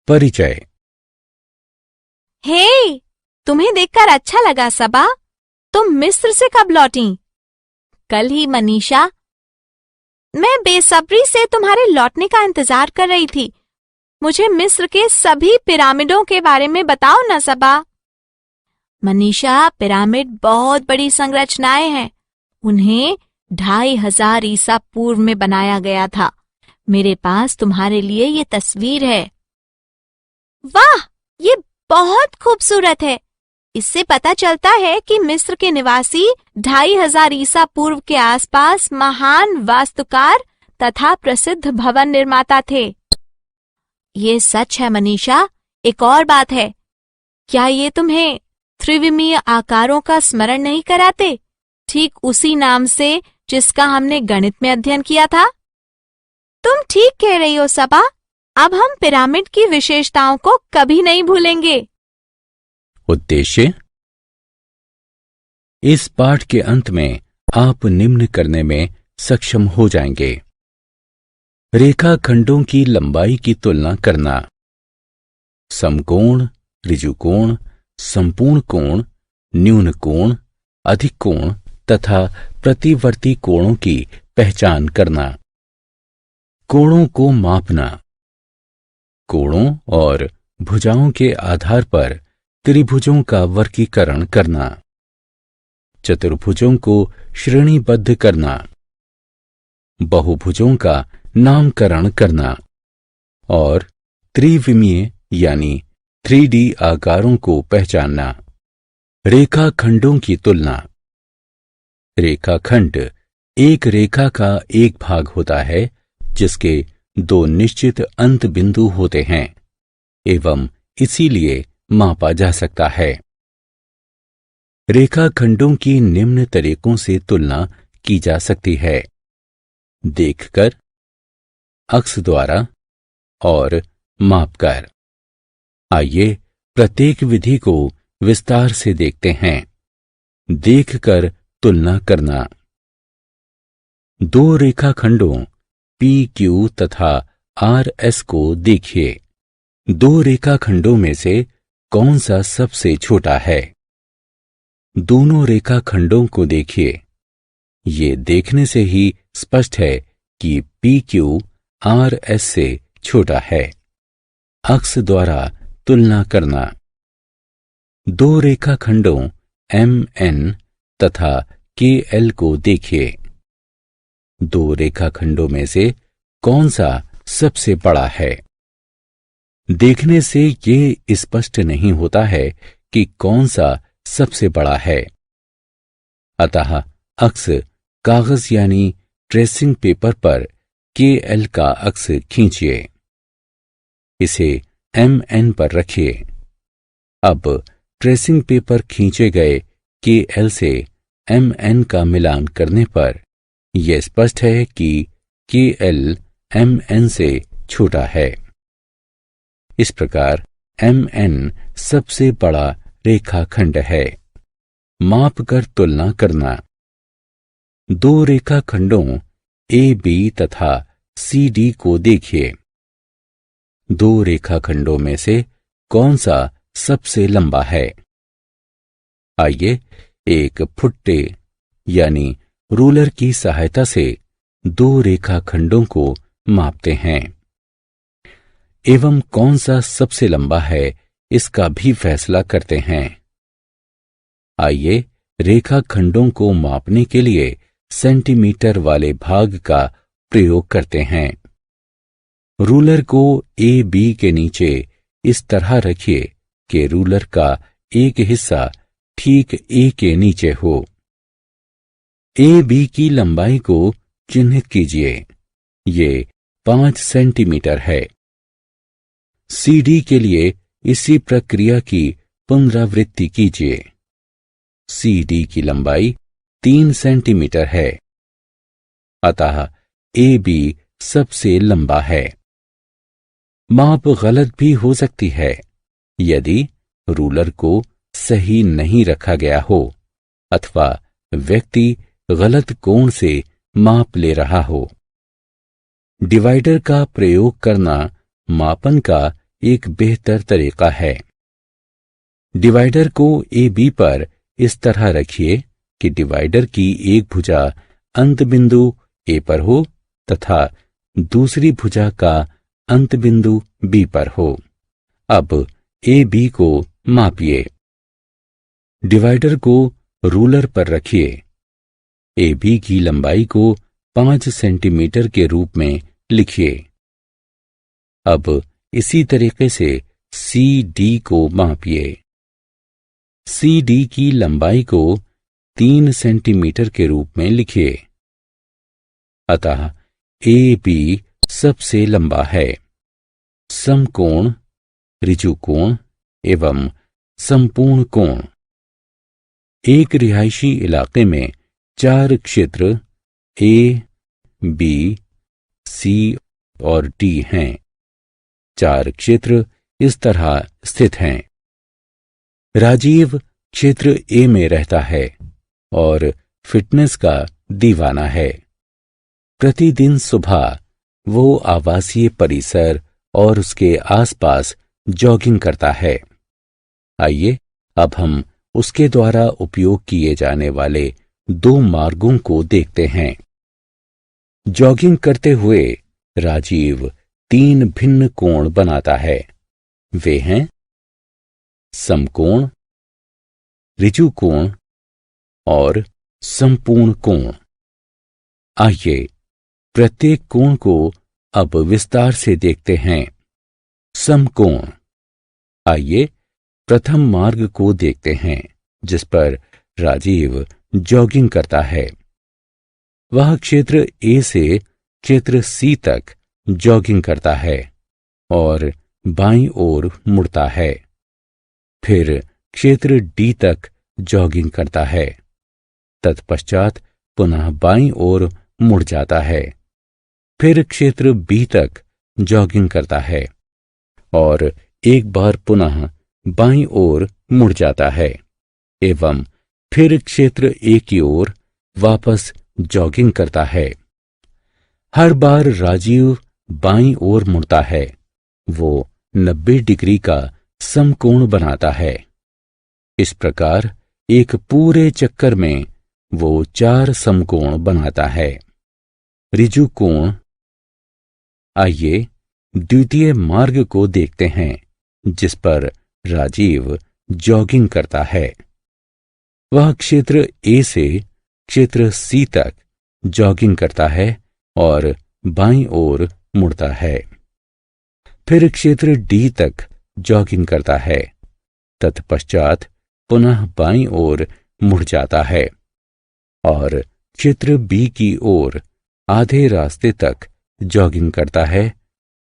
परिचय। हे, तुम्हें देखकर अच्छा लगा सबा। तुम मिस्र से कब लौटी? कल ही मनीषा। मैं बेसब्री से तुम्हारे लौटने का इंतजार कर रही थी। मुझे मिस्र के सभी पिरामिडों के बारे में बताओ ना सबा। मनीषा, पिरामिड बहुत बड़ी संरचनाएं हैं। उन्हें 2500 ईसा पूर्व में बनाया गया था। मेरे पास तुम्हारे लिए ये तस्वीर है। वाह, ये बहुत खूबसूरत है। इससे पता चलता है कि मिस्र के निवासी 2500 ईसा पूर्व के आसपास महान वास्तुकार तथा प्रसिद्ध भवन निर्माता थे। ये सच है मनीषा। एक और बात है, क्या ये तुम्हें त्रिविमीय आकारों का स्मरण नहीं कराते? ठीक उसी नाम से जिसका हमने गणित में अध्ययन किया था। तुम ठीक कह रही हो सबा। अब हम पिरामिड की विशेषताओं को कभी नहीं भूलेंगे। उद्देश्य। इस पाठ के अंत में आप निम्न करने में सक्षम हो जाएंगे। रेखाखंडों की लंबाई की तुलना करना, समकोण, ऋजुकोण, संपूर्ण कोण, न्यून कोण, अधिक कोण तथा प्रतिवर्ती कोणों की पहचान करना, कोणों को मापना, कोणों और भुजाओं के आधार पर त्रिभुजों का वर्गीकरण करना, चतुर्भुजों को श्रेणीबद्ध करना, बहुभुजों का नामकरण करना और त्रिविमीय यानी 3D आकारों को पहचानना। रेखाखंडों की तुलना। रेखाखंड एक रेखा का एक भाग होता है जिसके दो निश्चित अंत बिंदु होते हैं एवं इसीलिए मापा जा सकता है। रेखाखंडों की निम्न तरीकों से तुलना की जा सकती है: देखकर, अक्ष द्वारा और मापकर। आइए प्रत्येक विधि को विस्तार से देखते हैं। देखकर तुलना करना। दो रेखाखंडों PQ तथा RS को देखिए। दो रेखाखंडों में से कौन सा सबसे छोटा है? दोनों रेखाखंडों को देखिए। ये देखने से ही स्पष्ट है कि PQ RS से छोटा है। अक्ष द्वारा तुलना करना। दो रेखाखंडों MN तथा KL को देखिए। दो रेखाखंडों में से कौन सा सबसे बड़ा है? देखने से ये स्पष्ट नहीं होता है कि कौन सा सबसे बड़ा है। अतः अक्ष कागज यानी ट्रेसिंग पेपर पर KL का अक्ष खींचिए। इसे MN पर रखिए। अब ट्रेसिंग पेपर खींचे गए KL से MN का मिलान करने पर यह स्पष्ट है कि KL MN से छोटा है। इस प्रकार MN सबसे बड़ा रेखाखंड है। मापकर तुलना करना। दो रेखाखंडों AB तथा CD को देखिए। दो रेखाखंडों में से कौन सा सबसे लंबा है? आइए एक फुट्टे यानी रूलर की सहायता से दो रेखाखंडों को मापते हैं एवं कौन सा सबसे लंबा है इसका भी फैसला करते हैं। आइए रेखाखंडों को मापने के लिए सेंटीमीटर वाले भाग का प्रयोग करते हैं। रूलर को AB के नीचे इस तरह रखिए कि रूलर का एक हिस्सा ठीक A के नीचे हो। AB की लंबाई को चिन्हित कीजिए। ये 5 सेंटीमीटर है। CD के लिए इसी प्रक्रिया की पुनरावृत्ति कीजिए। CD की लंबाई 3 सेंटीमीटर है। अतः AB सबसे लंबा है। माप गलत भी हो सकती है यदि रूलर को सही नहीं रखा गया हो अथवा व्यक्ति गलत कोण से माप ले रहा हो। डिवाइडर का प्रयोग करना मापन का एक बेहतर तरीका है। डिवाइडर को ए बी पर इस तरह रखिए कि डिवाइडर की एक भुजा अंत बिंदु ए पर हो तथा दूसरी भुजा का अंत बिंदु बी पर हो। अब ए बी को मापिए। डिवाइडर को रूलर पर रखिए। ए बी की लंबाई को 5 सेंटीमीटर के रूप में लिखिए। अब इसी तरीके से सी डी को मापिए। सी डी की लंबाई को 3 सेंटीमीटर के रूप में लिखिए। अतः ए बी सबसे लंबा है। समकोण, ऋजु कोण एवं संपूर्ण कोण। एक रिहायशी इलाके में 4 क्षेत्र ए, बी, सी और डी हैं। 4 क्षेत्र इस तरह स्थित हैं। राजीव क्षेत्र ए में रहता है और फिटनेस का दीवाना है। प्रतिदिन सुबह वो आवासीय परिसर और उसके आसपास जॉगिंग करता है। आइए अब हम उसके द्वारा उपयोग किए जाने वाले 2 मार्गों को देखते हैं। जॉगिंग करते हुए राजीव 3 भिन्न कोण बनाता है। वे हैं समकोण, ऋजु कोण और संपूर्ण कोण। आइए प्रत्येक कोण को अब विस्तार से देखते हैं। समकोण। आइए प्रथम मार्ग को देखते हैं जिस पर राजीव जॉगिंग करता है। वह क्षेत्र ए से क्षेत्र सी तक जॉगिंग करता है और बाईं ओर मुड़ता है। फिर क्षेत्र डी तक जॉगिंग करता है। तत्पश्चात पुनः बाईं ओर मुड़ जाता है। फिर क्षेत्र बी तक जॉगिंग करता है और एक बार पुनः बाईं ओर मुड़ जाता है एवं फिर क्षेत्र ए की ओर वापस जॉगिंग करता है। हर बार राजीव बाईं ओर मुड़ता है। वो 90 डिग्री का समकोण बनाता है। इस प्रकार एक पूरे चक्कर में वो 4 समकोण बनाता है। ऋजु कोण। आइए द्वितीय मार्ग को देखते हैं जिस पर राजीव जॉगिंग करता है। वह क्षेत्र ए से क्षेत्र सी तक जॉगिंग करता है और बाईं ओर मुड़ता है। फिर क्षेत्र डी तक जॉगिंग करता है। तत्पश्चात पुनः बाईं ओर मुड़ जाता है और क्षेत्र बी की ओर आधे रास्ते तक जॉगिंग करता है।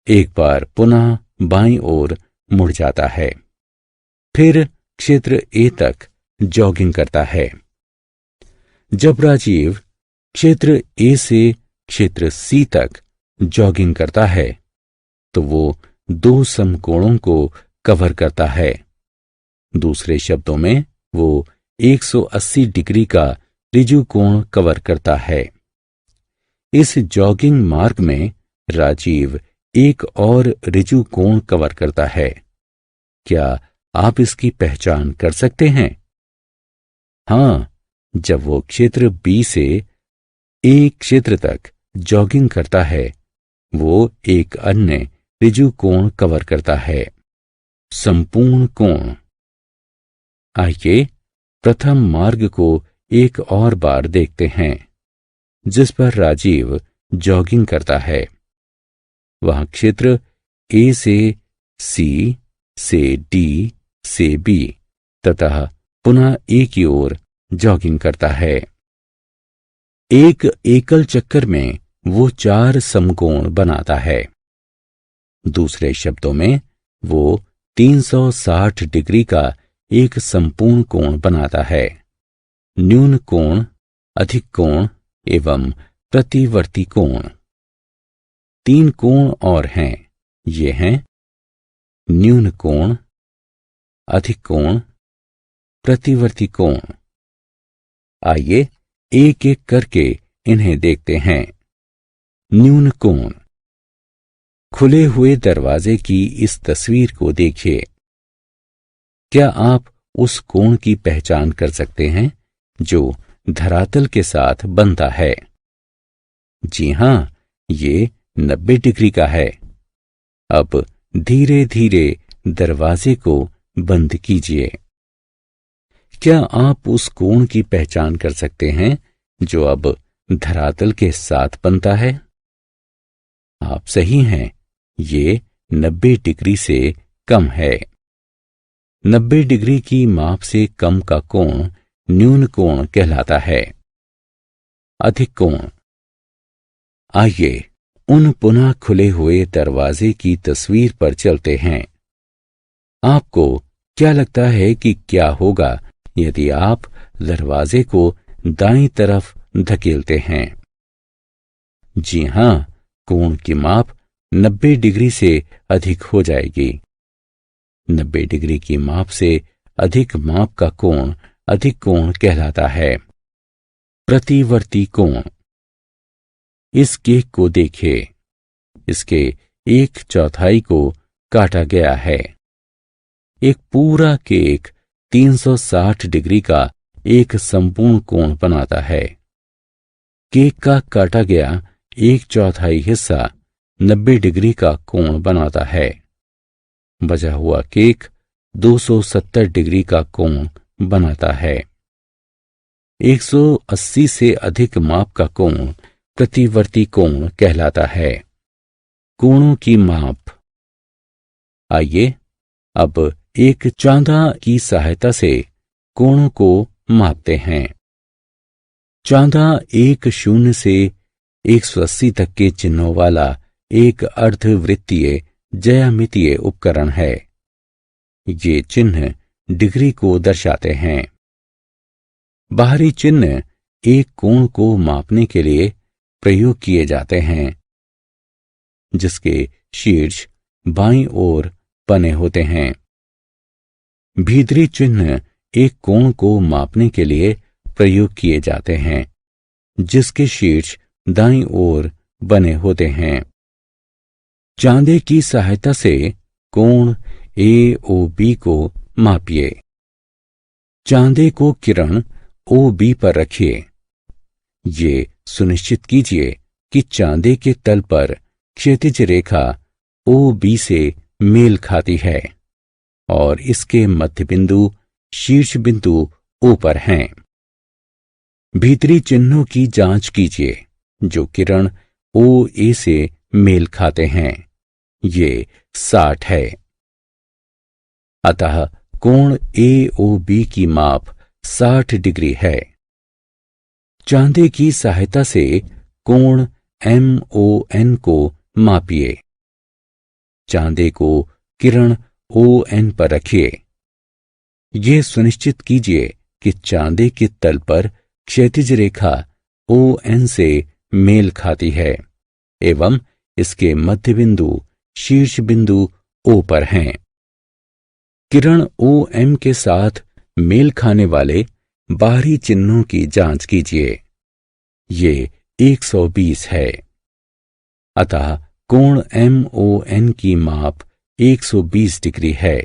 एक बार पुनः बाईं ओर मुड़ जाता है। फिर क्षेत्र ए तक जॉगिंग करता है। जब राजीव क्षेत्र ए से क्षेत्र सी तक जॉगिंग करता है तो वो 2 समकोणों को कवर करता है। दूसरे शब्दों में वो 180 डिग्री का ऋजु कोण कवर करता है। इस जॉगिंग मार्ग में राजीव एक और ऋजु कोण कवर करता है। क्या आप इसकी पहचान कर सकते हैं? हाँ, जब वो क्षेत्र बी से ए क्षेत्र तक जॉगिंग करता है वो एक अन्य ऋजु कोण कवर करता है, संपूर्ण कोण। आइए प्रथम मार्ग को एक और बार देखते हैं जिस पर राजीव जॉगिंग करता है। वह क्षेत्र ए से सी, से डी, से बी तथा पुनः ए की ओर जॉगिंग करता है। एक एकल चक्कर में वो 4 समकोण बनाता है। दूसरे शब्दों में वो 360 डिग्री का एक संपूर्ण कोण बनाता है। न्यून कोण, अधिक कोण एवं प्रतिवर्ती कोण। 3 कोण और हैं। ये हैं न्यून कोण, अधिक कोण, प्रतिवर्ती कोण। आइए एक एक करके इन्हें देखते हैं। न्यून कोण। खुले हुए दरवाजे की इस तस्वीर को देखिए। क्या आप उस कोण की पहचान कर सकते हैं जो धरातल के साथ बनता है? जी हां, ये 90 डिग्री का है। अब धीरे धीरे दरवाजे को बंद कीजिए। क्या आप उस कोण की पहचान कर सकते हैं जो अब धरातल के साथ बनता है? आप सही हैं, ये 90 डिग्री से कम है। 90 डिग्री की माप से कम का कोण न्यून कोण कहलाता है। अधिक कोण। आइए उन पुनः खुले हुए दरवाजे की तस्वीर पर चलते हैं। आपको क्या लगता है कि क्या होगा यदि आप दरवाजे को दाईं तरफ धकेलते हैं? जी हां, कोण की माप 90 डिग्री से अधिक हो जाएगी। 90 डिग्री की माप से अधिक माप का कोण अधिक कोण कहलाता है। प्रतिवर्ती कोण। इस केक को देखिए। इसके 1/4 को काटा गया है। एक पूरा केक 360 डिग्री का एक संपूर्ण कोण बनाता है। केक का काटा गया 1/4 हिस्सा 90 डिग्री का कोण बनाता है। बचा हुआ केक 270 डिग्री का कोण बनाता है। 180 से अधिक माप का कोण प्रतिवर्ती कोण कहलाता है। कोणों की माप। आइए अब एक चांदा की सहायता से कोणों को मापते हैं। चांदा एक 0 से 180 तक के चिन्हों वाला एक अर्धवृत्तीय ज्यामितीय उपकरण है। ये चिन्ह डिग्री को दर्शाते हैं। बाहरी चिन्ह एक कोण को मापने के लिए प्रयोग किए जाते हैं, जिसके शीर्ष बाईं ओर बने होते हैं। भीतरी चिन्ह एक कोण को मापने के लिए प्रयोग किए जाते हैं, जिसके शीर्ष दाईं ओर बने होते हैं। चांदे की सहायता से कोण AOB को मापिए। चांदे को किरण OB पर रखिए। ये सुनिश्चित कीजिए कि चांदे के तल पर क्षैतिज रेखा OB से मेल खाती है और इसके मध्य बिंदु शीर्ष बिंदु O पर हैं। भीतरी चिन्हों की जांच कीजिए जो किरण OA से मेल खाते हैं। ये 60 है। अतः कोण AOB की माप 60 डिग्री है। चांदे की सहायता से कोण MON को मापिए। चांदे को किरण ON पर रखिए। यह सुनिश्चित कीजिए कि चांदे के तल पर क्षैतिज रेखा ON से मेल खाती है एवं इसके मध्य बिंदु शीर्ष बिंदु O पर हैं। किरण OM के साथ मेल खाने वाले बाहरी चिन्हों की जांच कीजिए। ये 120 है। अतः कोण MON की माप 120 डिग्री है।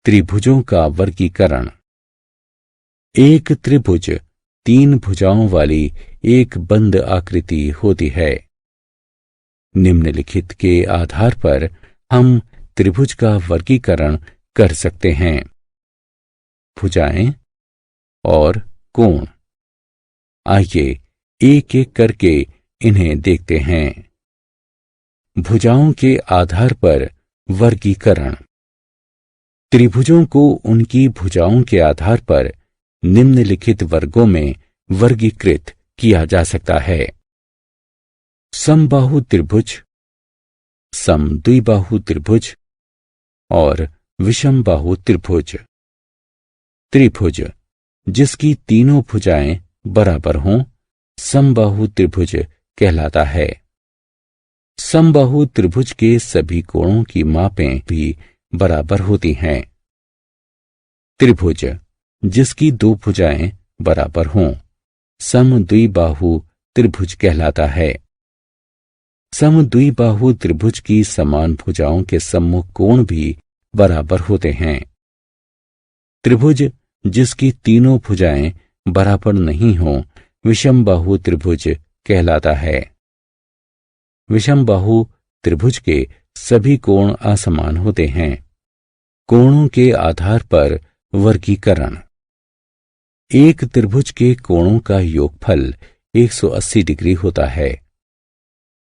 त्रिभुजों का वर्गीकरण। एक त्रिभुज 3 भुजाओं वाली एक बंद आकृति होती है। निम्नलिखित के आधार पर हम त्रिभुज का वर्गीकरण कर सकते हैं। भुजाएं और कोण। आइए एक एक करके इन्हें देखते हैं। भुजाओं के आधार पर वर्गीकरण। त्रिभुजों को उनकी भुजाओं के आधार पर निम्नलिखित वर्गों में वर्गीकृत किया जा सकता है। समबाहु त्रिभुज, समद्विबाहु त्रिभुज और विषमबाहु त्रिभुज। त्रिभुज जिसकी तीनों भुजाएं बराबर हों समबाहु त्रिभुज कहलाता है। समबाहु त्रिभुज के सभी कोणों की मापें भी बराबर होती हैं। त्रिभुज जिसकी 2 भुजाएं बराबर हों समद्विबाहु त्रिभुज कहलाता है। समद्विबाहु त्रिभुज की समान भुजाओं के सम्मुख कोण भी बराबर होते हैं। त्रिभुज जिसकी तीनों भुजाएं बराबर नहीं हों विषमबाहु त्रिभुज कहलाता है। विषमबाहु त्रिभुज के सभी कोण असमान होते हैं। कोणों के आधार पर वर्गीकरण। एक त्रिभुज के कोणों का योगफल 180 डिग्री होता है।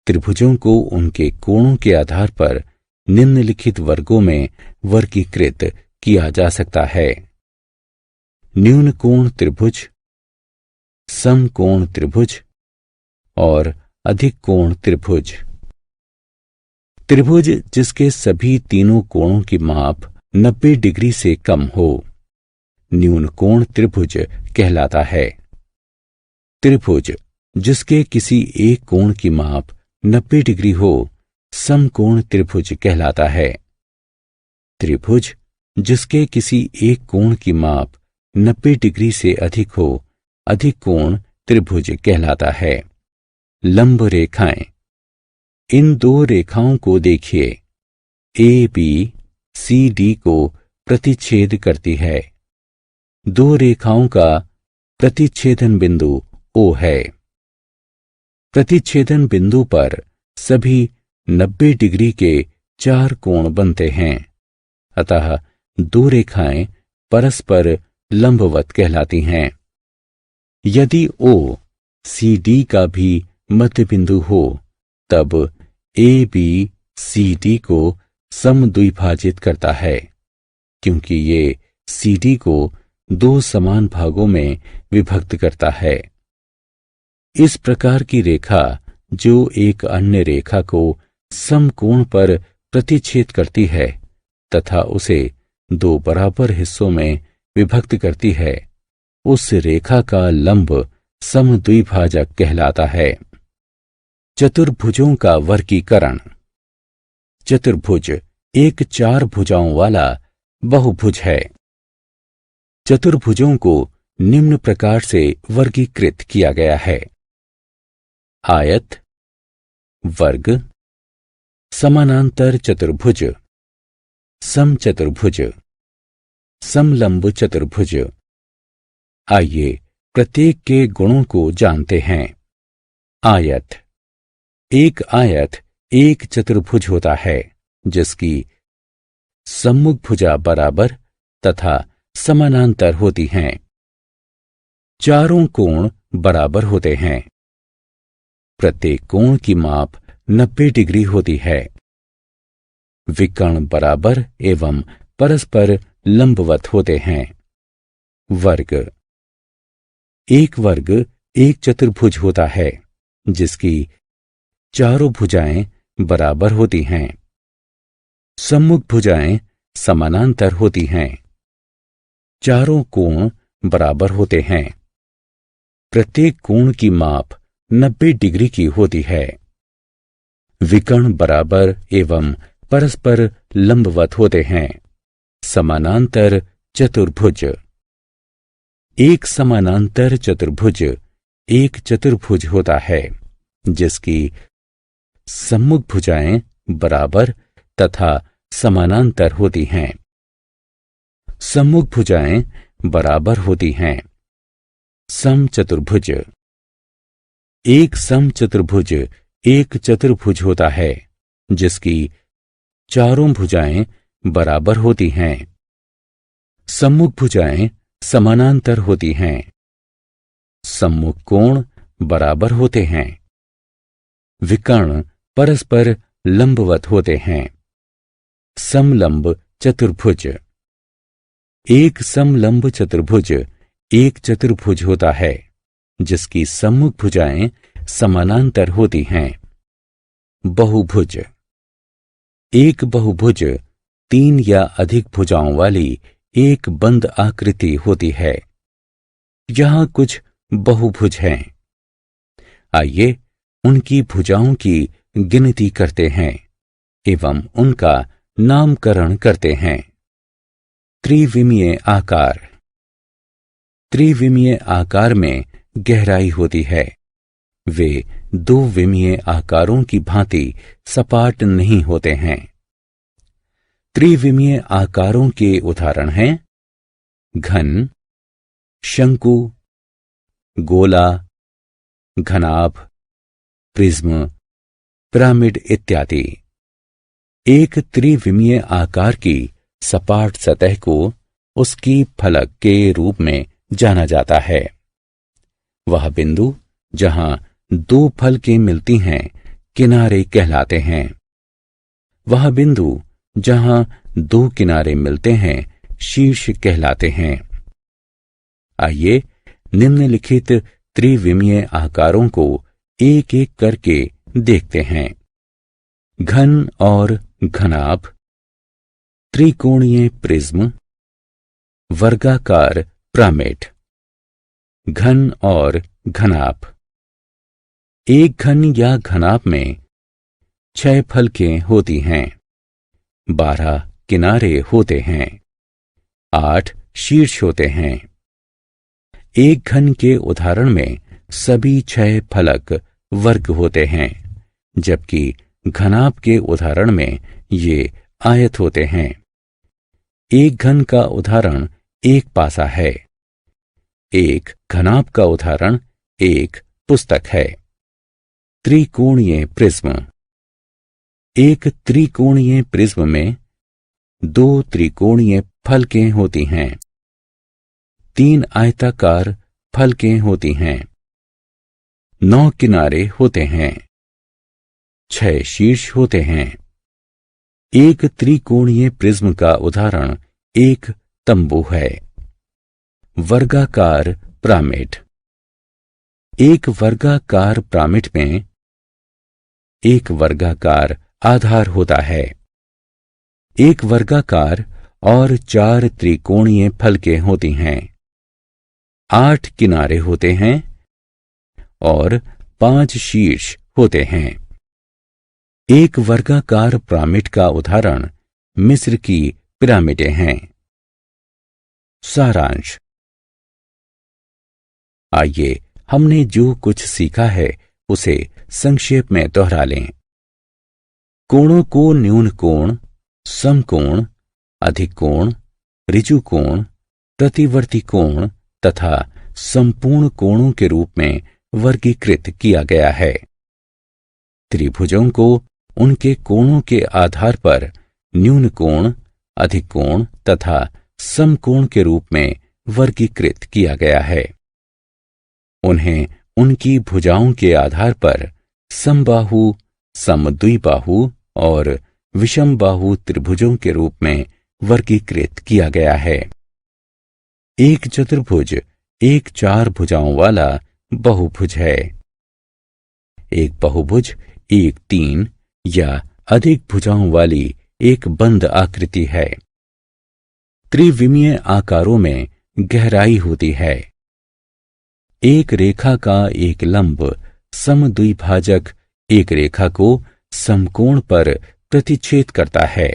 त्रिभुजों को उनके कोणों के आधार पर निम्नलिखित वर्गों में वर्गीकृत किया जा सकता है। न्यून कोण त्रिभुज, समकोण त्रिभुज और अधिक कोण त्रिभुज। त्रिभुज जिसके सभी तीनों कोणों की माप 90 डिग्री से कम हो न्यून कोण त्रिभुज कहलाता है। त्रिभुज जिसके किसी एक कोण की माप 90 डिग्री हो समकोण त्रिभुज कहलाता है। त्रिभुज जिसके किसी एक कोण की माप 90 डिग्री से अधिक हो अधिक कोण त्रिभुज कहलाता है। लंब रेखाएं। इन दो रेखाओं को देखिए। ए बी सी डी को प्रतिच्छेद करती है। दो रेखाओं का प्रतिच्छेदन बिंदु O है। प्रतिच्छेदन बिंदु पर सभी 90 डिग्री के 4 कोण बनते हैं, अतः दो रेखाएं परस्पर लंबवत कहलाती हैं। यदि O सी डी का भी मध्य बिंदु हो तब ए बी सी डी को समद्विभाजित करता है, क्योंकि ये सी डी को दो समान भागों में विभक्त करता है। इस प्रकार की रेखा जो एक अन्य रेखा को समकोण पर प्रतिच्छेद करती है तथा उसे दो बराबर हिस्सों में विभक्त करती है, उस रेखा का लंब समद्विभाजक कहलाता है। चतुर्भुजों का वर्गीकरण। चतुर्भुज एक 4 भुजाओं वाला बहुभुज है। चतुर्भुजों को निम्न प्रकार से वर्गीकृत किया गया है। आयत, वर्ग, समानांतर चतुर्भुज, समचतुर्भुज, समलंब चतुर्भुज। आइए प्रत्येक के गुणों को जानते हैं। आयत। एक आयत एक चतुर्भुज होता है जिसकी सम्मुख भुजा बराबर तथा समानांतर होती हैं। चारों कोण बराबर होते हैं। प्रत्येक कोण की माप 90 डिग्री होती है। विकर्ण बराबर एवं परस्पर लंबवत होते हैं। वर्ग। एक वर्ग एक चतुर्भुज होता है जिसकी चारों भुजाएं बराबर होती हैं। सम्मुख भुजाएं समानांतर होती हैं। चारों कोण बराबर होते हैं। प्रत्येक कोण की माप 90 डिग्री की होती है। विकर्ण बराबर एवं परस्पर लंबवत होते हैं। समानांतर चतुर्भुज। एक समानांतर चतुर्भुज एक चतुर्भुज होता है जिसकी सम्मुख भुजाएं बराबर तथा समानांतर होती हैं। सम्मुख भुजाएं बराबर होती हैं। समचतुर्भुज। एक समचतुर्भुज एक चतुर्भुज होता है जिसकी चारों भुजाएं बराबर होती हैं। सम्मुख भुजाएं समानांतर होती हैं। सम्मुख कोण बराबर होते हैं। विकर्ण परस्पर लंबवत होते हैं। समलंब चतुर्भुज। एक समलंब चतुर्भुज एक चतुर्भुज होता है जिसकी सम्मुख भुजाएं समानांतर होती हैं। बहुभुज। एक बहुभुज 3 या अधिक भुजाओं वाली एक बंद आकृति होती है। यहां कुछ बहुभुज हैं। आइए उनकी भुजाओं की गिनती करते हैं एवं उनका नामकरण करते हैं। त्रिविमीय आकार। त्रिविमीय आकार में गहराई होती है। वे दो विमीय आकारों की भांति सपाट नहीं होते हैं। त्रिविमीय आकारों के उदाहरण हैं घन, शंकु, गोला, घनाभ, प्रिज्म, पिरामिड इत्यादि। एक त्रिविमीय आकार की सपाट सतह को उसकी फलक के रूप में जाना जाता है। वह बिंदु जहां दो फलकें मिलती हैं किनारे कहलाते हैं। वह बिंदु जहां दो किनारे मिलते हैं शीर्ष कहलाते हैं। आइए निम्नलिखित त्रिविमीय आकारों को एक एक करके देखते हैं। घन और घनाभ, त्रिकोणीय प्रिज्म, वर्गाकार पिरामिड। घन और घनाभ। एक घन या घनाभ में 6 फलकें होती हैं, 12 किनारे होते हैं, 8 शीर्ष होते हैं। एक घन के उदाहरण में सभी 6 फलक वर्ग होते हैं, जबकि घनाभ के उदाहरण में ये आयत होते हैं। एक घन का उदाहरण एक पासा है। एक घनाभ का उदाहरण एक पुस्तक है। त्रिकोणीय प्रिज्म। एक त्रिकोणीय प्रिज्म में 2 त्रिकोणीय फलकें होती हैं, 3 आयताकार फलकें होती हैं, 9 किनारे होते हैं, 6 शीर्ष होते हैं। एक त्रिकोणीय प्रिज्म का उदाहरण एक तंबू है। वर्गाकार पिरामिड। एक वर्गाकार पिरामिड में एक वर्गाकार आधार होता है। एक वर्गाकार और 4 त्रिकोणीय फलकें होती हैं, 8 किनारे होते हैं और 5 शीर्ष होते हैं। एक वर्गाकार पिरामिड का उदाहरण मिस्र की पिरामिडें हैं। सारांश। आइए हमने जो कुछ सीखा है उसे संक्षेप में दोहरा लें। कोणों को न्यून कोण, समकोण, अधिक कोण, ऋजु कोण, प्रतिवर्ती कोण तथा संपूर्ण कोणों के रूप में वर्गीकृत किया गया है। त्रिभुजों को उनके कोणों के आधार पर न्यून कोण, अधिक कोण तथा समकोण के रूप में वर्गीकृत किया गया है। उन्हें उनकी भुजाओं के आधार पर समबाहु, समद्विबाहु और विषमबाहु त्रिभुजों के रूप में वर्गीकृत किया गया है। एक चतुर्भुज एक 4 भुजाओं वाला बहुभुज है। एक बहुभुज एक 3 या अधिक भुजाओं वाली एक बंद आकृति है। त्रिविमीय आकारों में गहराई होती है। एक रेखा का एक लंब समद्विभाजक एक रेखा को समकोण पर प्रतिच्छेद करता है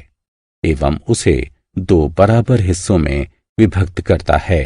एवं उसे 2 बराबर हिस्सों में विभक्त करता है।